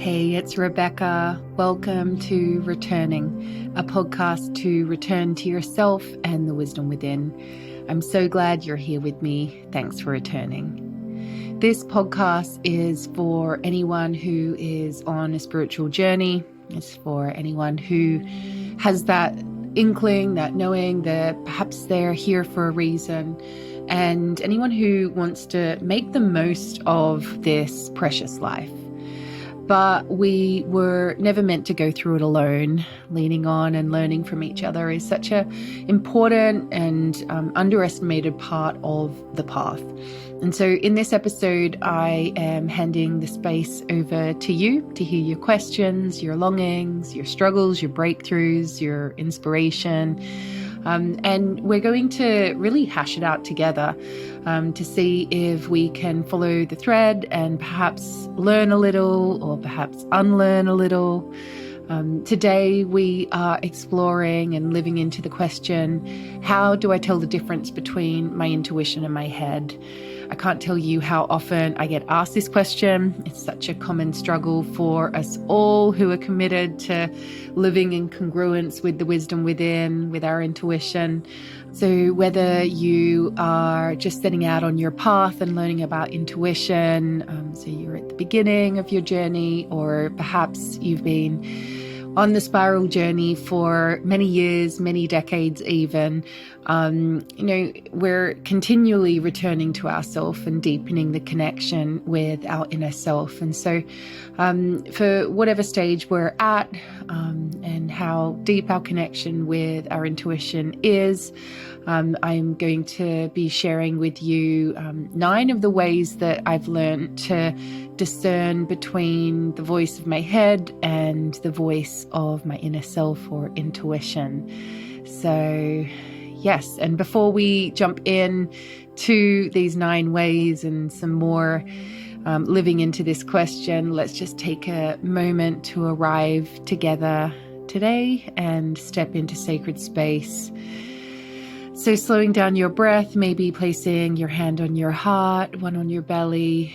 Hey, it's Rebecca. Welcome to Returning, a podcast to return to yourself and the wisdom within. I'm so glad you're here with me. Thanks for returning. This podcast is for anyone who is on a spiritual journey. It's for anyone who has that inkling, that knowing that perhaps they're here for a reason, and anyone who wants to make the most of this precious life. But we were never meant to go through it alone. Leaning on and learning from each other is such an important and underestimated part of the path. And so in this episode, I am handing the space over to you to hear your questions, your longings, your struggles, your breakthroughs, your inspiration. And we're going to really hash it out together to see if we can follow the thread and perhaps learn a little or perhaps unlearn a little. Today we are exploring and living into the question, how do I tell the difference between my intuition and my head? I can't tell you how often I get asked this question. It's such a common struggle for us all who are committed to living in congruence with the wisdom within, with our intuition. So whether you are just setting out on your path and learning about intuition, so you're at the beginning of your journey, or perhaps you've been on the spiral journey for many years, many decades even, we're continually returning to ourself and deepening the connection with our inner self. And so for whatever stage we're at and how deep our connection with our intuition is, I'm going to be sharing with you 9 of the ways that I've learned to discern between the voice of my head and the voice of my inner self or intuition. So yes, and before we jump in to these 9 ways and some more living into this question, let's just take a moment to arrive together today and step into sacred space. So slowing down your breath, maybe placing your hand on your heart, one on your belly,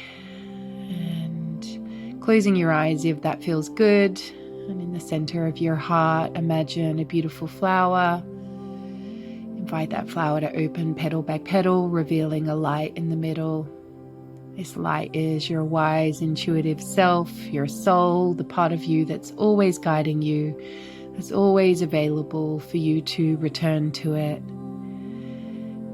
and closing your eyes if that feels good. And in the center of your heart, imagine a beautiful flower. Invite that flower to open petal by petal, revealing a light in the middle. This light is your wise, intuitive self, your soul, the part of you that's always guiding you, that's always available for you to return to it.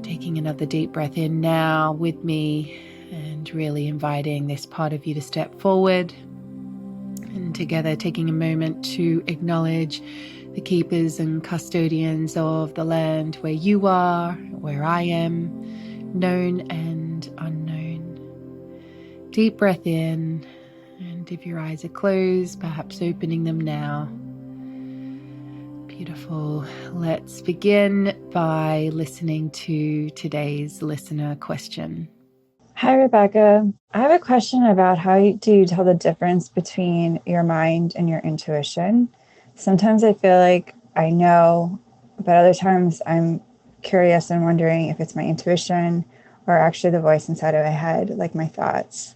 Taking another deep breath in now with me and really inviting this part of you to step forward. And together taking a moment to acknowledge the keepers and custodians of the land where you are, where I am, known and unknown. Deep breath in, and if your eyes are closed, perhaps opening them now. Beautiful. Let's begin by listening to today's listener question. Hi, Rebecca. I have a question about how do you tell the difference between your mind and your intuition? Sometimes I feel like I know, but other times I'm curious and wondering if it's my intuition or actually the voice inside of my head, like my thoughts.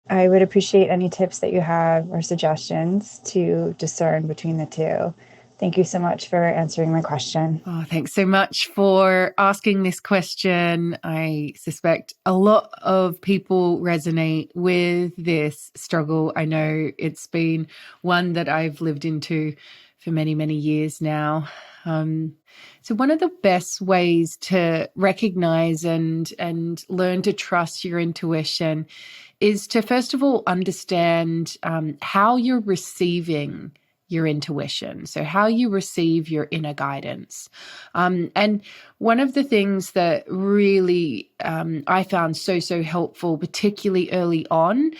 I would appreciate any tips that you have or suggestions to discern between the two. Thank you so much for answering my question. Oh, thanks so much for asking this question. I suspect a lot of people resonate with this struggle. I know it's been one that I've lived into for many, many years now. So one of the best ways to recognize and learn to trust your intuition is to, first of all, understand how you're receiving your intuition. So how you receive your inner guidance. And one of the things that really I found so helpful, particularly early on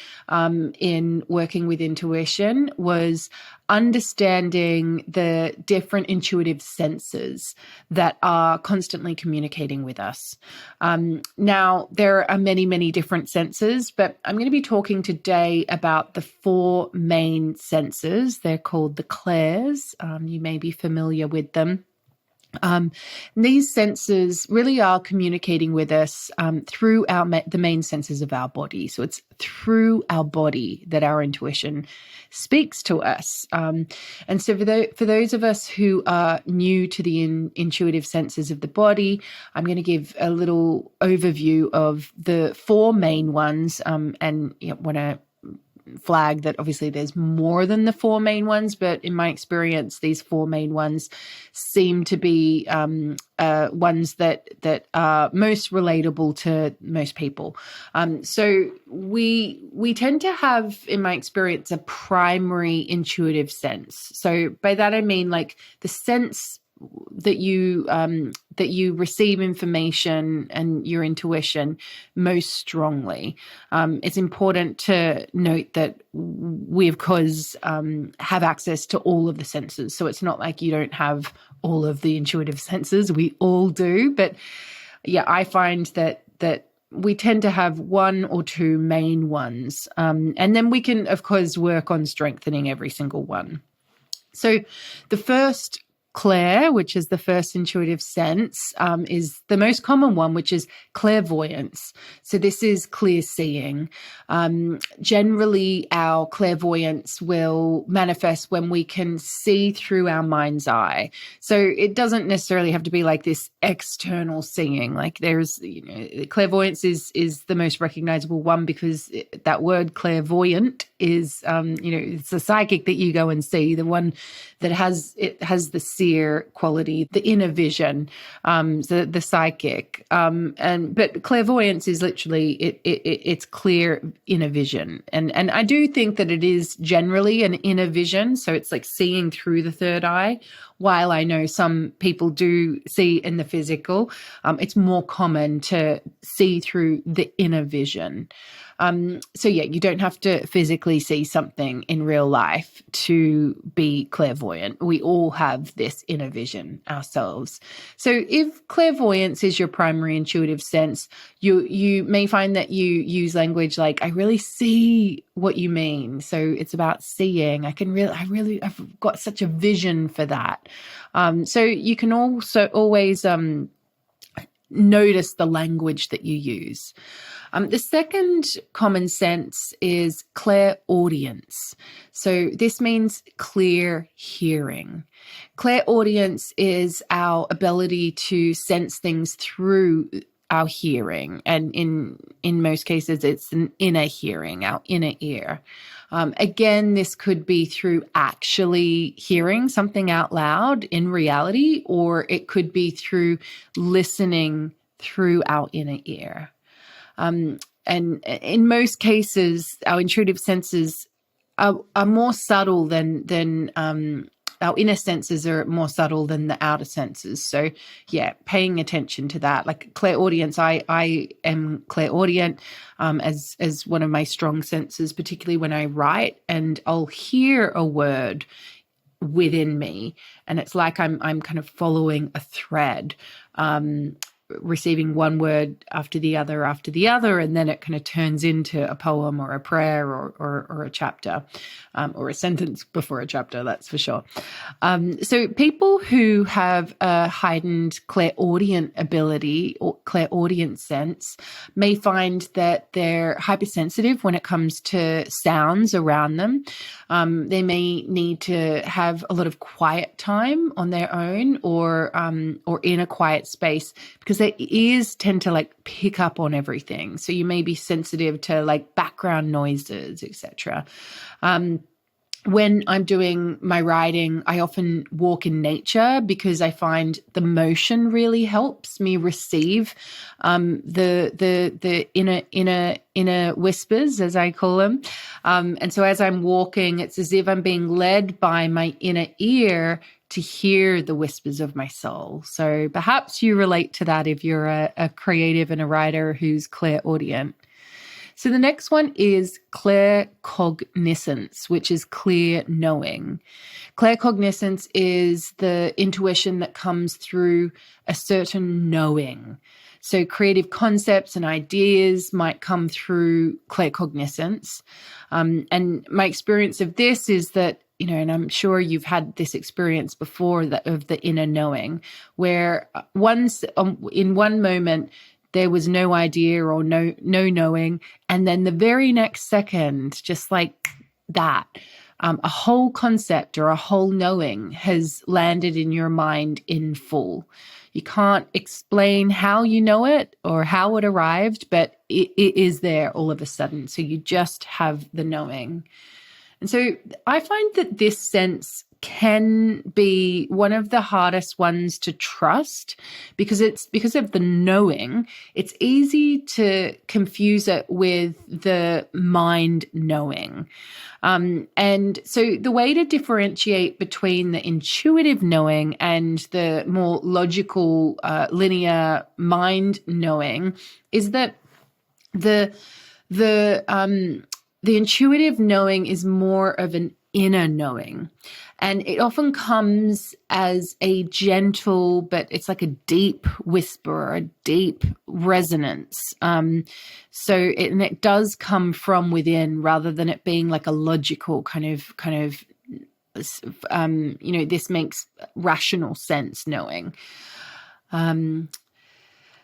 in working with intuition, was understanding the different intuitive senses that are constantly communicating with us. Now, there are many different senses, but I'm going to be talking today about the 4 main senses. They're called the clairs. You may be familiar with them. These senses really are communicating with us through the main senses of our body. So it's through our body that our intuition speaks to us. And so for those of us who are new to the intuitive senses of the body, I'm going to give a little overview of the four main ones. And when I flag that obviously there's more than the four main ones, but in my experience, these four main ones seem to be ones that are most relatable to most people. So we tend to have, in my experience, a primary intuitive sense. So by that I mean like the sense that you receive information and your intuition most strongly. It's important to note that we, of course, have access to all of the senses. So it's not like you don't have all of the intuitive senses. We all do. But yeah, I find that we tend to have one or two main ones. And then we can, of course, work on strengthening every single one. So the first clair, which is the first intuitive sense, is the most common one, which is clairvoyance. So this is clear seeing. Generally, our clairvoyance will manifest when we can see through our mind's eye. So it doesn't necessarily have to be like this external seeing. Like there's, clairvoyance is the most recognizable one because that word clairvoyant is, it's the psychic that you go and see, the one that has the seer quality, the inner vision, the psychic. But clairvoyance is literally it's clear inner vision, and I do think that it is generally an inner vision. So it's like seeing through the third eye. While I know some people do see in the physical, it's more common to see through the inner vision. So yeah, you don't have to physically see something in real life to be clairvoyant. We all have this inner vision ourselves. So if clairvoyance is your primary intuitive sense, you may find that you use language like, I really see what you mean. So it's about seeing. I've got such a vision for that. So you can also always notice the language that you use. The second common sense is clairaudience. So this means clear hearing. Clairaudience is our ability to sense things through our hearing. And in most cases, it's an inner hearing, our inner ear. Again, this could be through actually hearing something out loud in reality, or it could be through listening through our inner ear. And in most cases, our intuitive senses are more subtle than our inner senses are more subtle than the outer senses. So yeah, paying attention to that. Like clairaudience, I am clairaudient as one of my strong senses, particularly when I write, and I'll hear a word within me, and it's like I'm kind of following a thread. Receiving one word after the other, and then it kind of turns into a poem or a prayer or a chapter, or a sentence before a chapter, that's for sure. So people who have a heightened clairaudient ability or clairaudient sense may find that they're hypersensitive when it comes to sounds around them. They may need to have a lot of quiet time on their own or in a quiet space, because their ears tend to like pick up on everything. So you may be sensitive to like background noises, etc. When I'm doing my writing, I often walk in nature because I find the motion really helps me receive the inner whispers, as I call them. And so as I'm walking, it's as if I'm being led by my inner ear to hear the whispers of my soul. So perhaps you relate to that if you're a creative and a writer who's clairaudient. So the next one is claircognizance, which is clear knowing. Claircognizance is the intuition that comes through a certain knowing. So creative concepts and ideas might come through claircognizance. And my experience of this is that and I'm sure you've had this experience before, of the inner knowing, where once in one moment there was no idea or no knowing, and then the very next second, just like that, a whole concept or a whole knowing has landed in your mind in full. You can't explain how you know it or how it arrived, but it is there all of a sudden. So you just have the knowing. And so I find that this sense can be one of the hardest ones to trust, because of the knowing. It's easy to confuse it with the mind knowing. And so the way to differentiate between the intuitive knowing and the more logical, linear mind knowing is that the intuitive knowing is more of an inner knowing, and it often comes as a gentle, but it's like a deep whisper, a deep resonance. It does come from within, rather than it being like a logical kind of this makes rational sense knowing.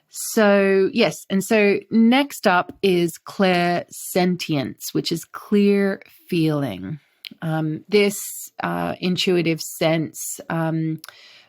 So yes, and so next up is clairsentience, which is clear feeling. This intuitive sense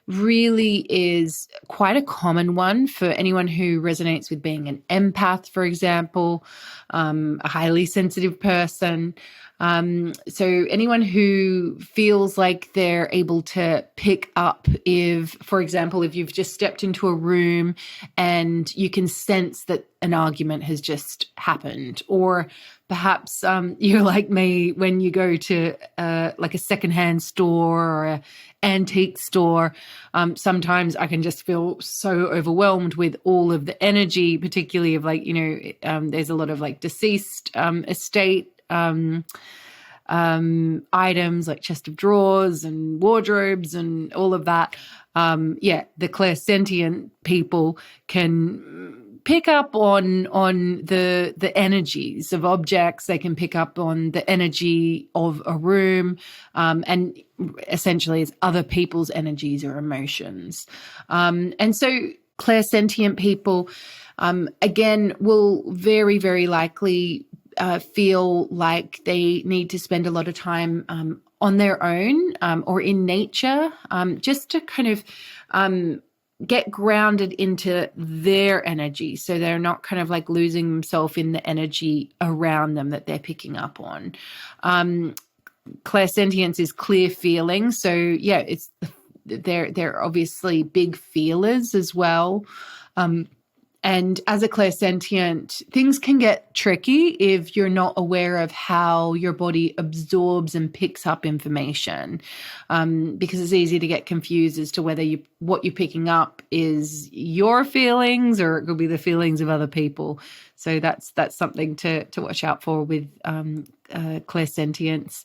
really is quite a common one for anyone who resonates with being an empath, for example, a highly sensitive person. So anyone who feels like they're able to pick up if, for example, if you've just stepped into a room and you can sense that an argument has just happened, or perhaps you're like me when you go to like a secondhand store or an antique store. Sometimes I can just feel so overwhelmed with all of the energy, particularly of like, there's a lot of like deceased estate items like chest of drawers and wardrobes and all of that. The clairsentient people can pick up on the energies of objects. They can pick up on the energy of a room, and essentially it's other people's energies or emotions. And so clairsentient people, again, will very, very likely feel like they need to spend a lot of time on their own or in nature, just to kind of get grounded into their energy, so they're not kind of like losing themselves in the energy around them that they're picking up on. Clairsentience is clear feeling, so yeah, it's they're obviously big feelers as well. And as a clairsentient, things can get tricky if you're not aware of how your body absorbs and picks up information, because it's easy to get confused as to whether what you're picking up is your feelings or it could be the feelings of other people. So that's something to watch out for with clairsentience.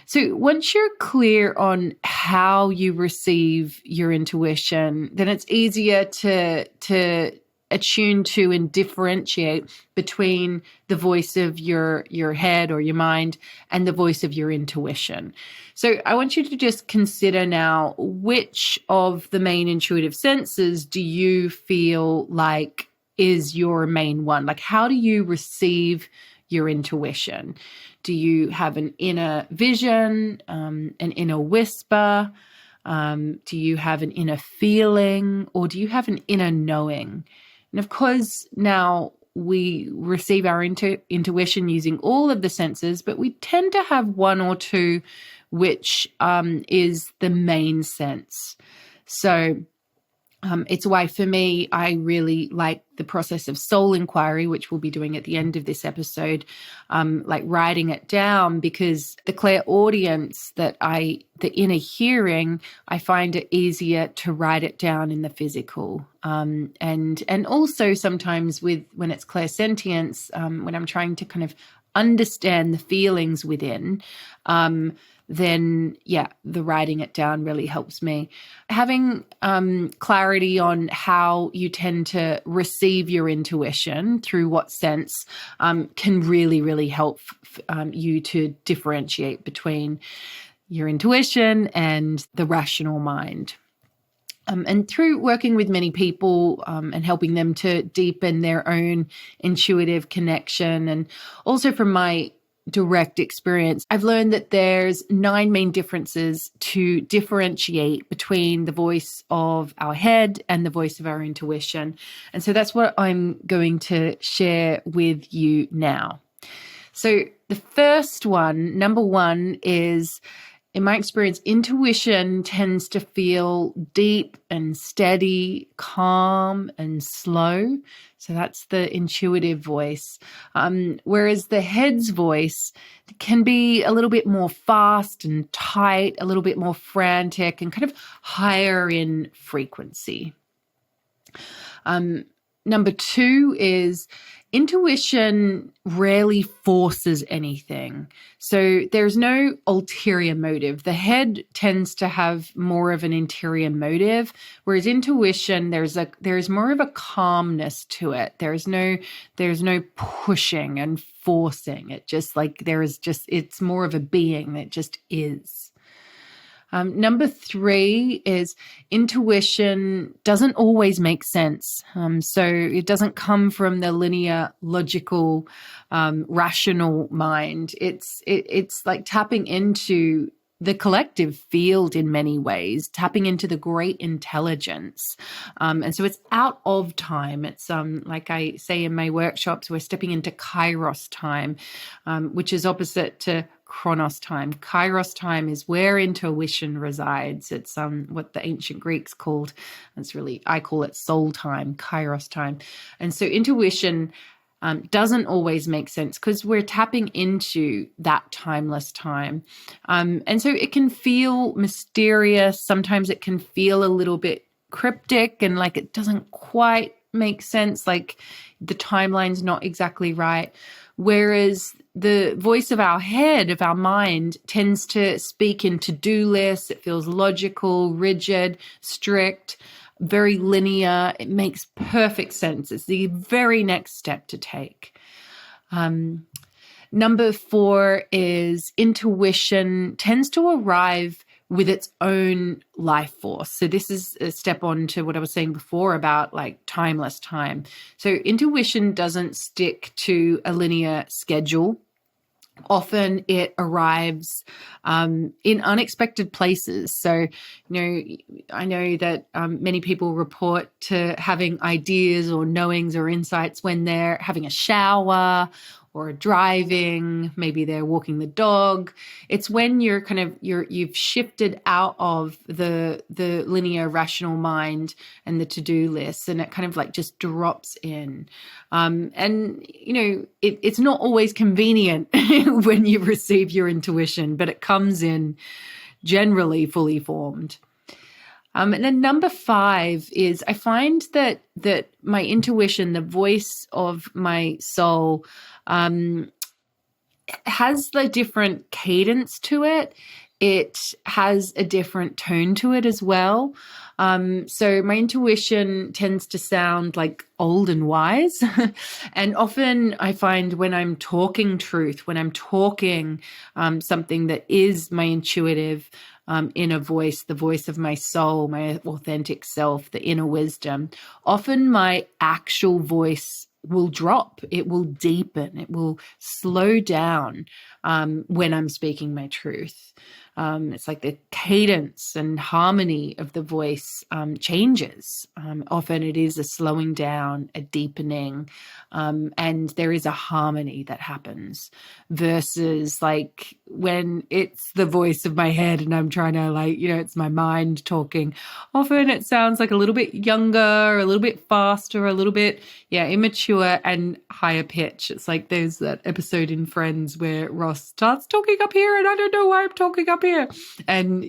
So once you're clear on how you receive your intuition, then it's easier to attune to and differentiate between the voice of your head or your mind and the voice of your intuition. So I want you to just consider now, which of the main intuitive senses do you feel like is your main one? Like, how do you receive your intuition? Do you have an inner vision, an inner whisper? Do you have an inner feeling, or do you have an inner knowing? And of course, now we receive our intuition using all of the senses, but we tend to have one or two which is the main sense. So it's why, for me, I really like the process of soul inquiry, which we'll be doing at the end of this episode, like writing it down, because the clairaudience the inner hearing, I find it easier to write it down in the physical. And also sometimes when it's clairsentience, when I'm trying to kind of understand the feelings within, then yeah, the writing it down really helps me. Having clarity on how you tend to receive your intuition, through what sense, can really, really help you to differentiate between your intuition and the rational mind. And through working with many people and helping them to deepen their own intuitive connection, and also from my direct experience, I've learned that there's 9 main differences to differentiate between the voice of our head and the voice of our intuition. And so that's what I'm going to share with you now. So the first one, number 1, is, in my experience, intuition tends to feel deep and steady, calm and slow. So that's the intuitive voice. Whereas the head's voice can be a little bit more fast and tight, a little bit more frantic, and kind of higher in frequency. Number 2 is intuition rarely forces anything. So there's no ulterior motive. The head tends to have more of an interior motive, whereas intuition, there's more of a calmness to it. There's no pushing and forcing. It just it's more of a being that just is. Number 3 is intuition doesn't always make sense. So it doesn't come from the linear, logical, rational mind. It's like tapping into the collective field in many ways, tapping into the great intelligence. And so it's out of time. It's like I say in my workshops, we're stepping into kairos time, which is opposite to chronos time. Kairos time is where intuition resides. It's what the ancient Greeks called, I call it soul time, kairos time. And so intuition doesn't always make sense because we're tapping into that timeless time. And so it can feel mysterious. Sometimes it can feel a little bit cryptic and like it doesn't quite make sense, like the timeline's not exactly right. Whereas the voice of our head, of our mind, tends to speak in to-do lists. It feels logical, rigid, strict, very linear. It makes perfect sense. It's the very next step to take. Number 4 is intuition tends to arrive with its own life force. So this is a step on to what I was saying before about like timeless time. So intuition doesn't stick to a linear schedule. Often it arrives in unexpected places. So, I know that many people report to having ideas or knowings or insights when they're having a shower or driving, maybe they're walking the dog. It's when you've shifted out of the linear rational mind and the to-do list, and it kind of like just drops in. And it's not always convenient when you receive your intuition, but it comes in generally fully formed. And then number 5 is I find that my intuition, the voice of my soul, has the different cadence to it. It has a different tone to it as well. So my intuition tends to sound like old and wise. And often I find when I'm talking truth, when I'm talking something that is my intuitive inner voice, the voice of my soul, my authentic self, the inner wisdom, often my actual voice will drop, it will deepen, it will slow down when I'm speaking my truth. It's like the cadence and harmony of the voice changes. Often it is a slowing down, a deepening, and there is a harmony that happens versus like when it's the voice of my head and I'm trying to it's my mind talking. Often it sounds like a little bit younger, a little bit faster, a little bit, immature and higher pitch. It's like there's that episode in Friends where Ross starts talking up here and I don't know why I'm talking up here. And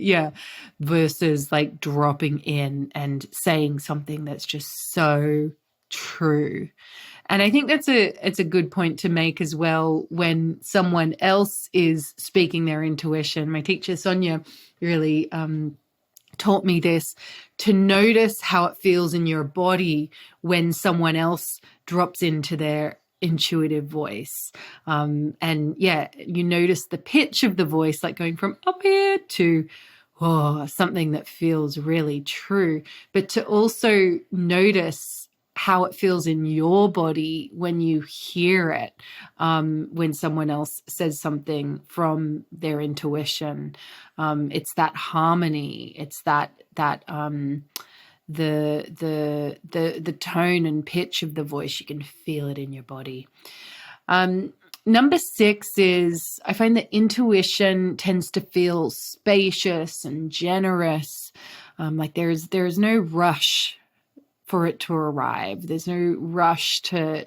versus like dropping in and saying something that's just so true. And I think it's a good point to make as well when someone else is speaking their intuition. My teacher, Sonia, really taught me this, to notice how it feels in your body when someone else drops into their intuitive voice. And yeah, you notice the pitch of the voice, like going from up here to something that feels really true, but to also notice how it feels in your body when you hear it, when someone else says something from their intuition. It's that harmony. It's that the tone and pitch of the voice. You can feel it in your body. Number 6 is, I find that intuition tends to feel spacious and generous. Like there's no rush for it to arrive. There's no rush to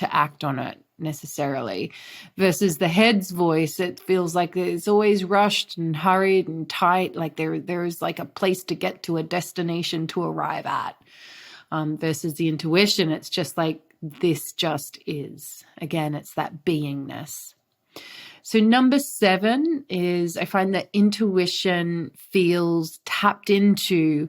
act on it necessarily. Versus the head's voice, it feels like it's always rushed and hurried and tight. Like there's like a place to get to, a destination to arrive at. Versus the intuition, it's just like, this just is. Again, it's that beingness. So number 7 is, I find that intuition feels tapped into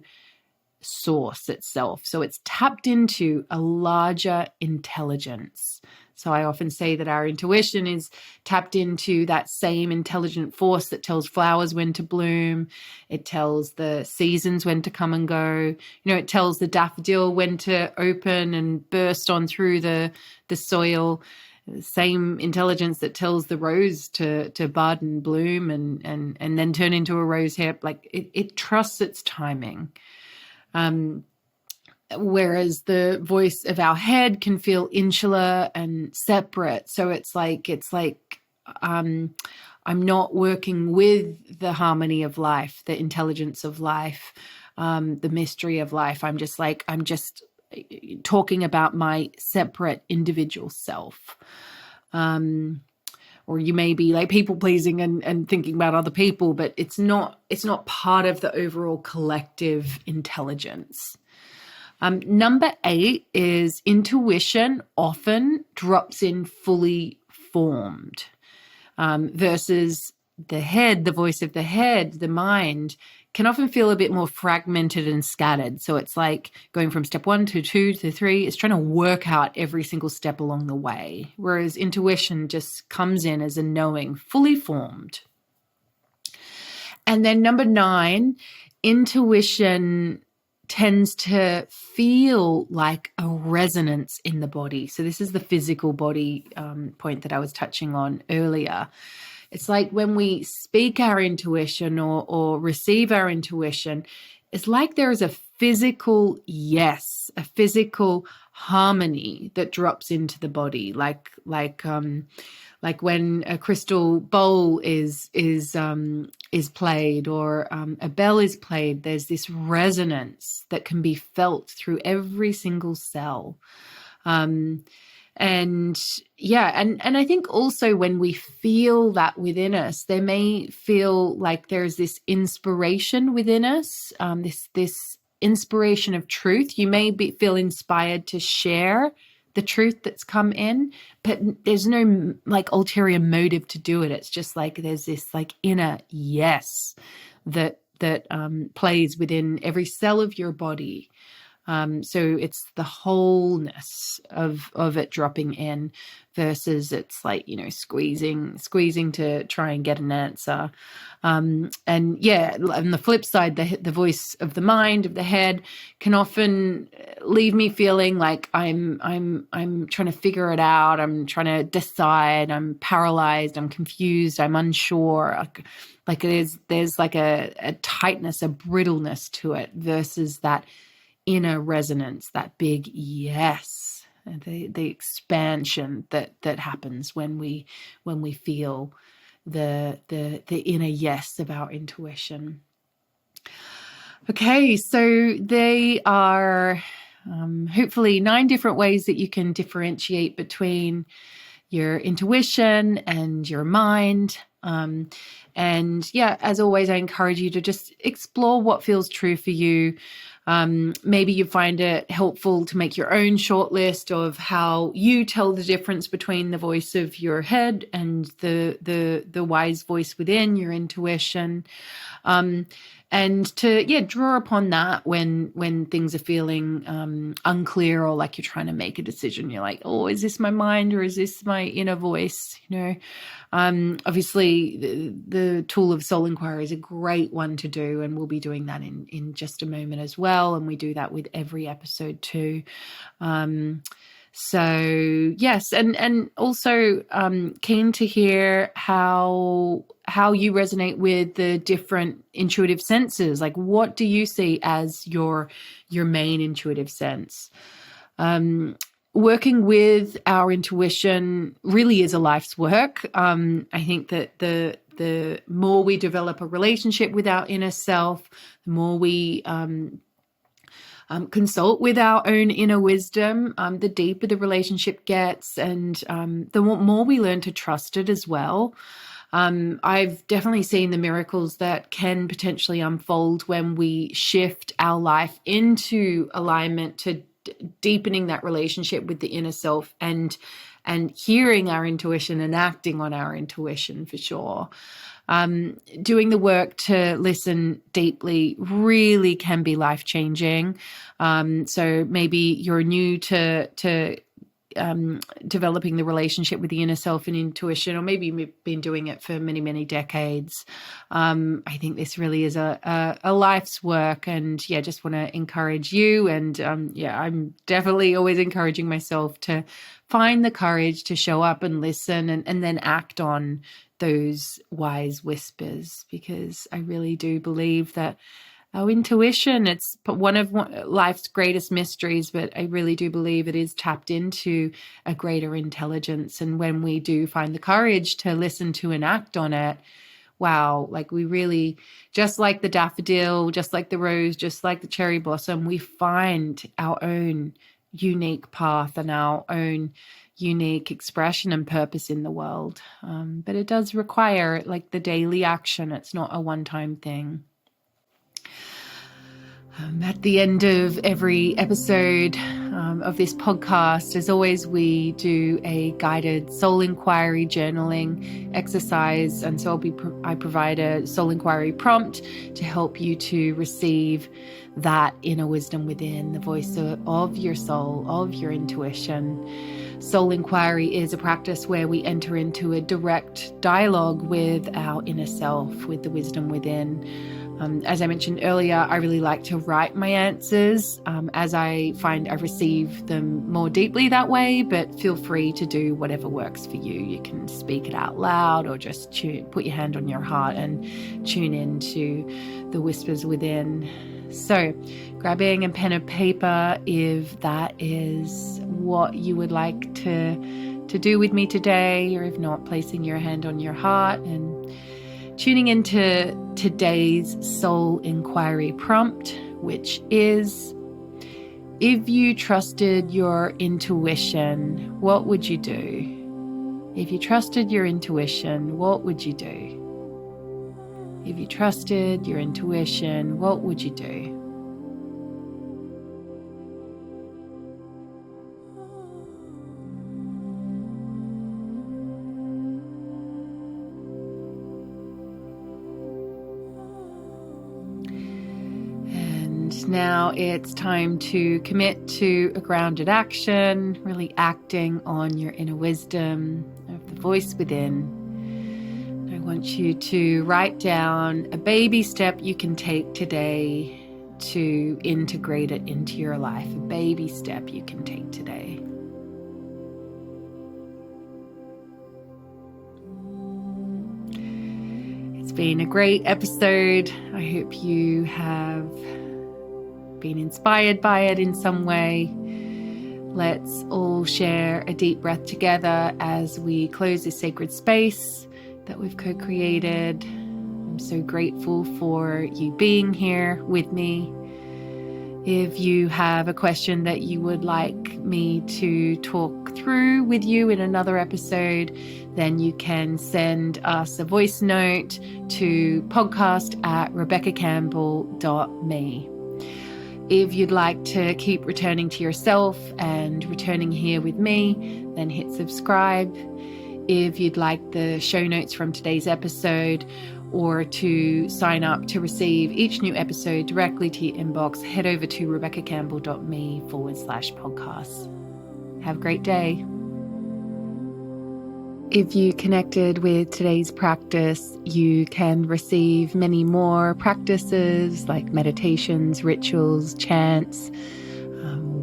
source itself. So it's tapped into a larger intelligence. So I often say that our intuition is tapped into that same intelligent force that tells flowers when to bloom. It tells the seasons when to come and go. It tells the daffodil when to open and burst on through the soil. The same intelligence that tells the rose to bud and bloom and then turn into a rose hip. Like it trusts its timing. Whereas the voice of our head can feel insular and separate. So it's like I'm not working with the harmony of life, the intelligence of life, the mystery of life. I'm just talking about my separate individual self. Or you may be like people pleasing and thinking about other people, but it's not part of the overall collective intelligence. Number 8 is intuition often drops in fully formed, versus the head, the voice of the head, the mind, can often feel a bit more fragmented and scattered. So it's like going from step 1 to 2 to 3. It's trying to work out every single step along the way. Whereas intuition just comes in as a knowing, fully formed. And then number 9, intuition tends to feel like a resonance in the body. So this is the physical body point that I was touching on earlier. It's like when we speak our intuition or receive our intuition, it's like there is a physical yes, a physical harmony that drops into the body, like when a crystal bowl is played or a bell is played. There's this resonance that can be felt through every single cell. And I think also when we feel that within us, there may feel like there's this inspiration within us, this inspiration of truth. You may feel inspired to share the truth that's come in, but there's no like ulterior motive to do it. It's just like there's this like inner yes that plays within every cell of your body. So it's the wholeness of it dropping in versus it's like, squeezing to try and get an answer. And on the flip side, the voice of the mind, of the head, can often leave me feeling like I'm trying to figure it out. I'm trying to decide. I'm paralyzed. I'm confused. I'm unsure. Like there's like a tightness, a brittleness to it versus that inner resonance, that big yes, the expansion that happens when we feel the inner yes of our intuition. Okay, so they are hopefully 9 different ways that you can differentiate between your intuition and your mind. As always, I encourage you to just explore what feels true for you. Maybe you find it helpful to make your own short list of how you tell the difference between the voice of your head and the wise voice within, your intuition. And to draw upon that when things are feeling unclear, or like you're trying to make a decision. You're like, oh, is this my mind or is this my inner voice? Obviously the tool of soul inquiry is a great one to do, and we'll be doing that in just a moment as well. And we do that with every episode too. So yes, and also keen to hear how you resonate with the different intuitive senses. Like, what do you see as your main intuitive sense? Working with our intuition really is a life's work. I think that the more we develop a relationship with our inner self, the more we consult with our own inner wisdom, the deeper the relationship gets, and the more we learn to trust it as well. I've definitely seen the miracles that can potentially unfold when we shift our life into alignment to deepening that relationship with the inner self and hearing our intuition and acting on our intuition, for sure. Doing the work to listen deeply really can be life-changing. So maybe you're new to developing the relationship with the inner self and intuition, or maybe you've been doing it for many, many decades. I think this really is a life's work, and just want to encourage you. And I'm definitely always encouraging myself to find the courage to show up and listen and then act on those wise whispers, because I really do believe that our intuition, it's one of life's greatest mysteries, but I really do believe it is tapped into a greater intelligence. And when we do find the courage to listen to and act on it, wow, like we really, just like the daffodil, just like the rose, just like the cherry blossom, we find our own unique path and our own unique expression and purpose in the world. But it does require like the daily action. It's not a one-time thing. At the end of every episode of this podcast, as always, we do a guided soul inquiry journaling exercise. And so I provide a soul inquiry prompt to help you to receive that inner wisdom within, the voice of your soul, of your intuition. Soul inquiry is a practice where we enter into a direct dialogue with our inner self, with the wisdom within. As I mentioned earlier, I really like to write my answers as I find I receive them more deeply that way, but feel free to do whatever works for you. You can speak it out loud or just put your hand on your heart and tune into the whispers within. So grabbing a pen and paper, if that is what you would like to do with me today, or if not, placing your hand on your heart and tuning into today's soul inquiry prompt, which is, if you trusted your intuition, what would you do? If you trusted your intuition, what would you do? If you trusted your intuition, what would you do? Now it's time to commit to a grounded action, really acting on your inner wisdom of the voice within. I want you to write down a baby step you can take today to integrate it into your life, a baby step you can take today. It's been a great episode. I hope you have been inspired by it in some way. Let's all share a deep breath together as we close this sacred space that we've co-created. I'm so grateful for you being here with me. If you have a question that you would like me to talk through with you in another episode, then you can send us a voice note to podcast@rebeccacampbell.me. If you'd like to keep returning to yourself and returning here with me, then hit subscribe. If you'd like the show notes from today's episode or to sign up to receive each new episode directly to your inbox, head over to rebeccacampbell.me/podcasts. Have a great day. If you connected with today's practice, you can receive many more practices like meditations, rituals, chants,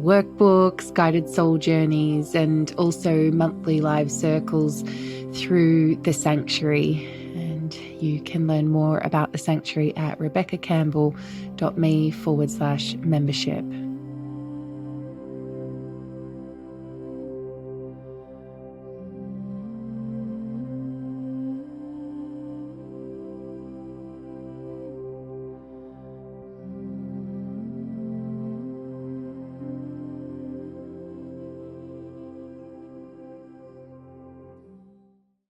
workbooks, guided soul journeys, and also monthly live circles through the Sanctuary. And you can learn more about the Sanctuary at rebeccacampbell.me/membership.